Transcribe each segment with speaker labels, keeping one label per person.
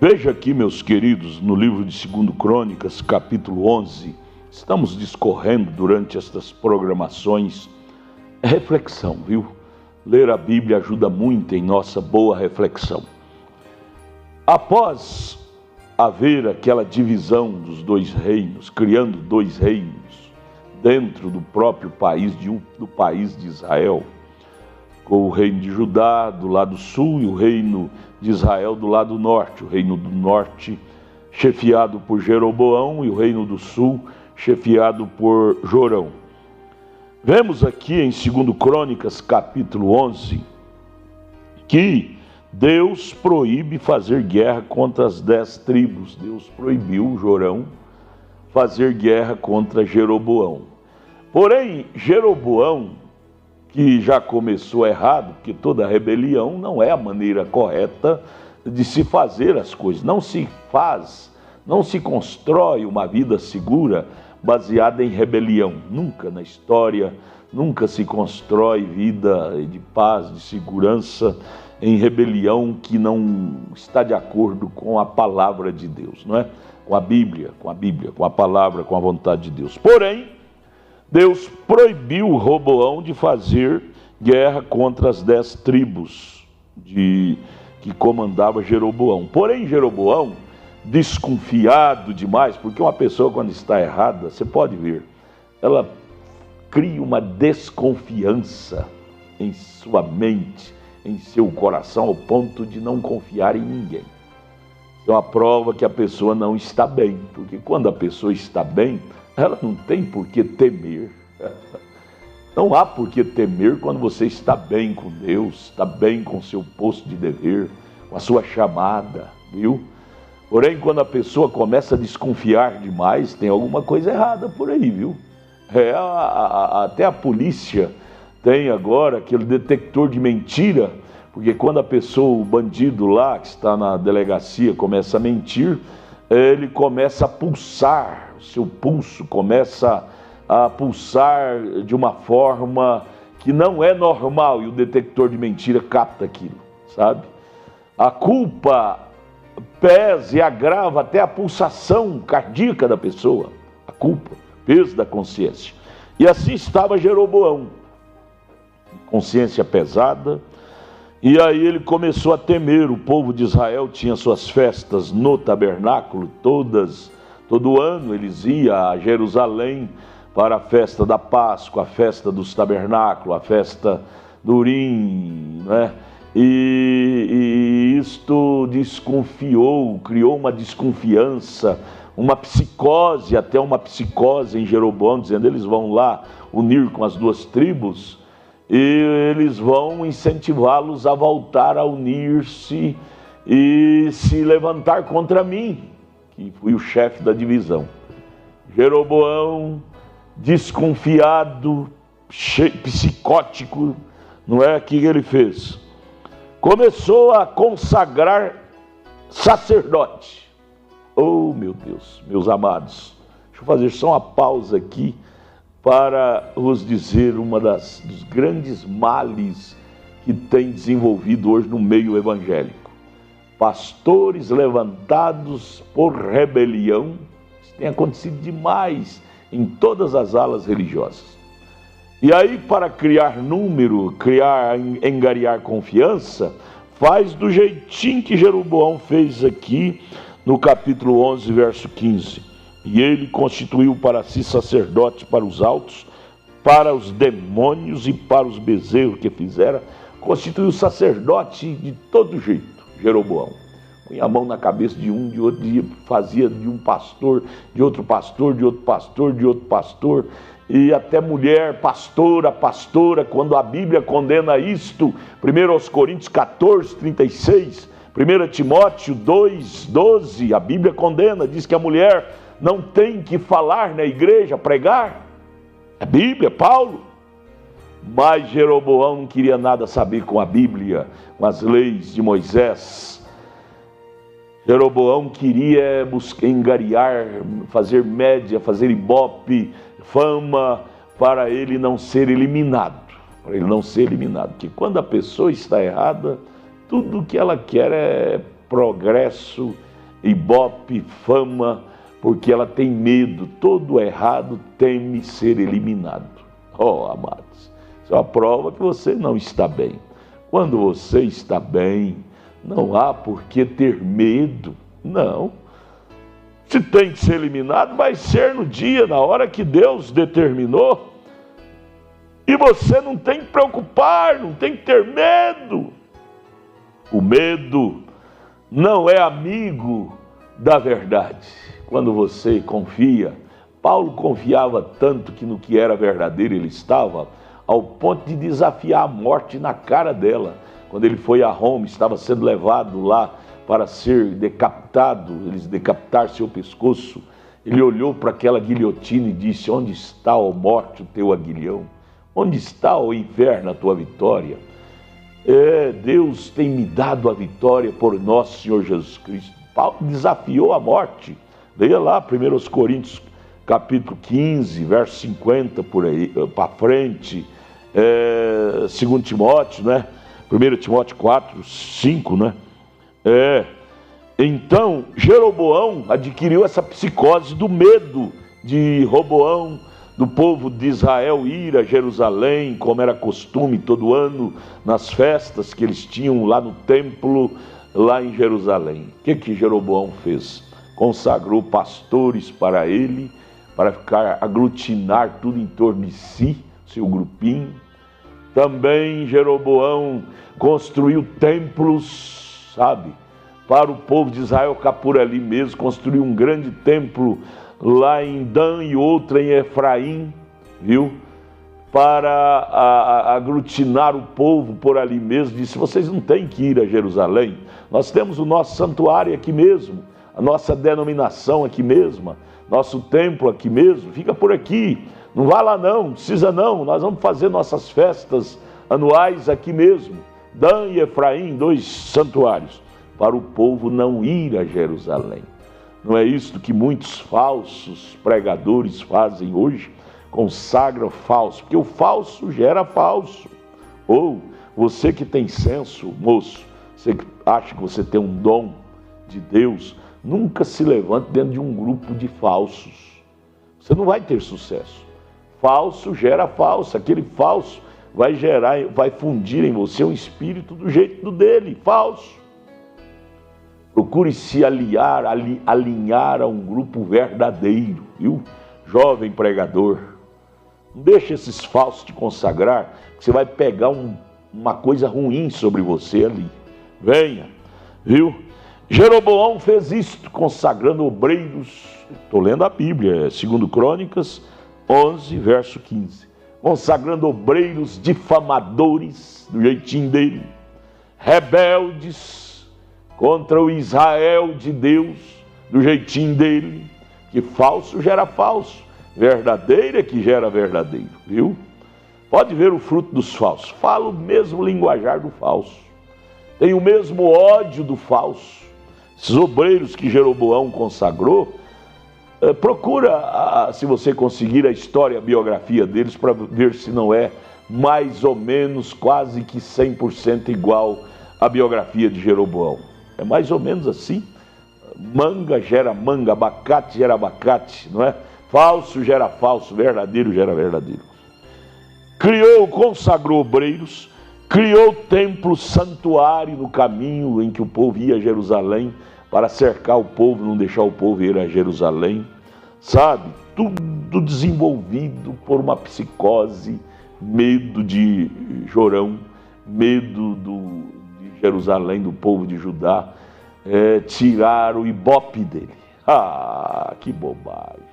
Speaker 1: Veja aqui, meus queridos, no livro de 2 Crônicas, capítulo 11, estamos discorrendo durante estas programações, reflexão, viu? Ler a Bíblia ajuda muito em nossa boa reflexão. Após haver aquela divisão dos dois reinos, criando dois reinos dentro do próprio país, do país de Israel, com o reino de Judá do lado sul e o reino de Israel do lado norte, o reino do norte chefiado por Jeroboão e o reino do sul chefiado por Jorão. Vemos aqui em 2 Crônicas capítulo 11 que Deus proíbe fazer guerra contra as 10 tribos. Deus proibiu Jorão fazer guerra contra Jeroboão. Porém, Jeroboão, que já começou errado, porque toda rebelião não é a maneira correta de se fazer as coisas. Não se constrói uma vida segura baseada em rebelião. Nunca na história, nunca se constrói vida de paz, de segurança em rebelião que não está de acordo com a palavra de Deus, não é? Com a Bíblia, com a palavra, com a vontade de Deus. Porém, Deus proibiu Roboão de fazer guerra contra as 10 tribos que comandava Jeroboão. Porém, Jeroboão, desconfiado demais, porque uma pessoa quando está errada, você pode ver, ela cria uma desconfiança em sua mente, em seu coração, ao ponto de não confiar em ninguém. É uma prova que a pessoa não está bem, porque quando a pessoa está bem, ela não tem por que temer. Não há por que temer quando você está bem com Deus, está bem com o seu posto de dever, com a sua chamada, viu? Porém, quando a pessoa começa a desconfiar demais, tem alguma coisa errada por aí, viu? Até a polícia tem agora aquele detector de mentira, porque quando a pessoa, o bandido lá, que está na delegacia, começa a mentir, ele começa a pulsar, o seu pulso começa a pulsar de uma forma que não é normal, e o detector de mentira capta aquilo, sabe? A culpa pesa e agrava até a pulsação cardíaca da pessoa, a culpa, peso da consciência. E assim estava Jeroboão, consciência pesada. E aí ele começou a temer. O povo de Israel tinha suas festas no tabernáculo, todo ano eles iam a Jerusalém para a festa da Páscoa, a festa dos tabernáculos, a festa do Urim, né? E isto desconfiou, criou uma desconfiança, uma psicose, até uma psicose em Jeroboão, dizendo: eles vão lá unir com as 2 tribos, e eles vão incentivá-los a voltar a unir-se e se levantar contra mim, que fui o chefe da divisão. Jeroboão, desconfiado, psicótico, não é? O que ele fez? Começou a consagrar sacerdote. Oh, meu Deus, meus amados, deixa eu fazer só uma pausa aqui para vos dizer dos grandes males que tem desenvolvido hoje no meio evangélico. Pastores levantados por rebelião. Isso tem acontecido demais em todas as alas religiosas. E aí, para criar número, angariar confiança, faz do jeitinho que Jeroboão fez aqui no capítulo 11, verso 15. E ele constituiu para si sacerdote para os altos, para os demônios e para os bezerros que fizera. Constituiu sacerdote de todo jeito, Jeroboão. Punha a mão na cabeça de um, de outro, fazia de um pastor, de outro pastor, de outro pastor, de outro pastor, e até mulher, pastora, quando a Bíblia condena isto, 1 Coríntios 14, 36, 1 Timóteo 2, 12, a Bíblia condena, diz que a mulher não tem que falar na igreja, pregar. A Bíblia, Paulo. Mas Jeroboão não queria nada saber com a Bíblia, com as leis de Moisés. Jeroboão queria angariar, fazer média, fazer ibope, fama, para ele não ser eliminado. Porque quando a pessoa está errada, tudo que ela quer é progresso, ibope, fama, porque ela tem medo. Todo errado teme ser eliminado. Oh, amados, isso é uma prova que você não está bem. Quando você está bem, não há por que ter medo, não. Se tem que ser eliminado, vai ser no dia, na hora que Deus determinou. E você não tem que preocupar, não tem que ter medo. O medo não é amigo da verdade. Quando você confia, Paulo confiava tanto que no que era verdadeiro ele estava, ao ponto de desafiar a morte na cara dela. Quando ele foi a Roma, estava sendo levado lá para ser decapitado, eles decapitaram seu pescoço. Ele olhou para aquela guilhotina e disse: onde está, ó morte, o teu aguilhão? Onde está, ó inferno, a tua vitória? Deus tem me dado a vitória por nosso Senhor Jesus Cristo. Paulo desafiou a morte. Leia lá 1 Coríntios capítulo 15, verso 50 por aí, para frente. 2 Timóteo, né? 1 Timóteo 4, 5, né? Então, Jeroboão adquiriu essa psicose do medo de Roboão, do povo de Israel ir a Jerusalém, como era costume todo ano, nas festas que eles tinham lá no templo, lá em Jerusalém. O que Jeroboão fez? Consagrou pastores para ele, para aglutinar tudo em torno de si, seu grupinho. Também Jeroboão construiu templos, sabe, para o povo de Israel ficar por ali mesmo. Construiu um grande templo lá em Dan e outra em Efraim, viu? Para aglutinar o povo por ali mesmo. Disse: vocês não têm que ir a Jerusalém, nós temos o nosso santuário aqui mesmo, a nossa denominação aqui mesmo, nosso templo aqui mesmo, fica por aqui, não vá lá não precisa não, nós vamos fazer nossas festas anuais aqui mesmo. Dan e Efraim, 2 santuários, para o povo não ir a Jerusalém. Não é isso que muitos falsos pregadores fazem hoje? Consagram falso, porque o falso gera falso. Ou você que tem senso, moço, você que acha que você tem um dom de Deus, nunca se levante dentro de um grupo de falsos. Você não vai ter sucesso. Falso gera falso, aquele falso vai fundir em você um espírito do jeito dele, falso. Procure se alinhar a um grupo verdadeiro, viu? Jovem pregador, não deixe esses falsos te consagrar, que você vai pegar uma coisa ruim sobre você ali. Venha, viu? Jeroboão fez isto, consagrando obreiros. Estou lendo a Bíblia, 2 Crônicas 11, verso 15. Consagrando obreiros difamadores, do jeitinho dele, rebeldes contra o Israel de Deus, do jeitinho dele, que falso gera falso, verdadeiro é que gera verdadeiro, viu? Pode ver o fruto dos falsos, fala o mesmo linguajar do falso, tem o mesmo ódio do falso. Esses obreiros que Jeroboão consagrou, procura, se você conseguir, a história, a biografia deles, para ver se não é mais ou menos quase que 100% igual à biografia de Jeroboão. É mais ou menos assim. Manga gera manga, abacate gera abacate, não é? Falso gera falso, verdadeiro gera verdadeiro. Consagrou obreiros, criou templo, santuário no caminho em que o povo ia a Jerusalém, para cercar o povo, não deixar o povo ir a Jerusalém, sabe? Tudo desenvolvido por uma psicose, medo de Jorão, medo de Jerusalém, do povo de Judá, tirar o ibope dele. Ah, que bobagem!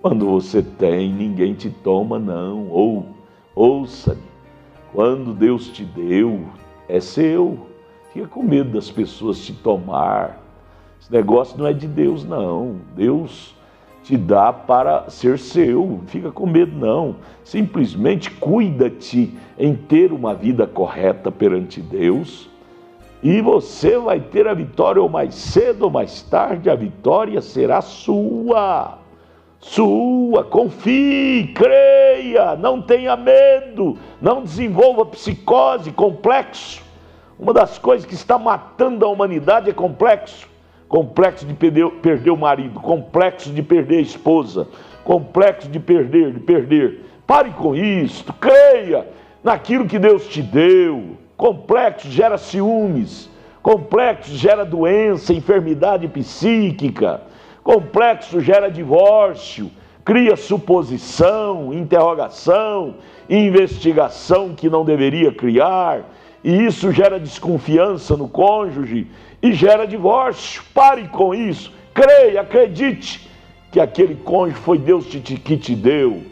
Speaker 1: Quando você tem, ninguém te toma, não. Ouça-me, quando Deus te deu, é seu. Fica com medo das pessoas te tomar. Esse negócio não é de Deus, não. Deus te dá para ser seu. Fica com medo, não. Simplesmente cuida-te em ter uma vida correta perante Deus, e você vai ter a vitória, ou mais cedo ou mais tarde, a vitória será sua. Confie, creia, não tenha medo, não desenvolva psicose, complexo. Uma das coisas que está matando a humanidade é complexo. complexo de perder o marido, complexo de perder a esposa, complexo de perder. Pare com isso, creia naquilo que Deus te deu. Complexo gera ciúmes, complexo gera doença, enfermidade psíquica, complexo gera divórcio, cria suposição, interrogação, investigação que não deveria criar, e isso gera desconfiança no cônjuge e gera divórcio. Pare com isso, creia, acredite que aquele cônjuge foi Deus que te deu,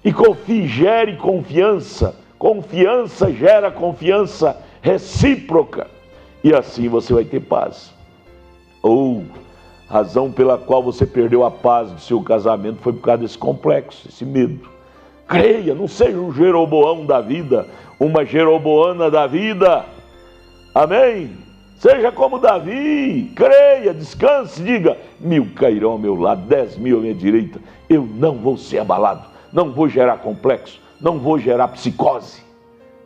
Speaker 1: e confie, gere confiança. Confiança gera confiança recíproca, e assim você vai ter paz. Razão pela qual você perdeu a paz do seu casamento foi por causa desse complexo, esse medo. Creia, não seja um Jeroboão da vida, uma Jeroboana da vida. Amém? Seja como Davi, creia, descanse, diga: 1000 cairão ao meu lado, 10.000 à minha direita. Eu não vou ser abalado, não vou gerar complexo, não vou gerar psicose.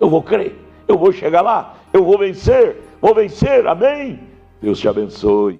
Speaker 1: Eu vou crer, eu vou chegar lá, eu vou vencer, amém? Deus te abençoe.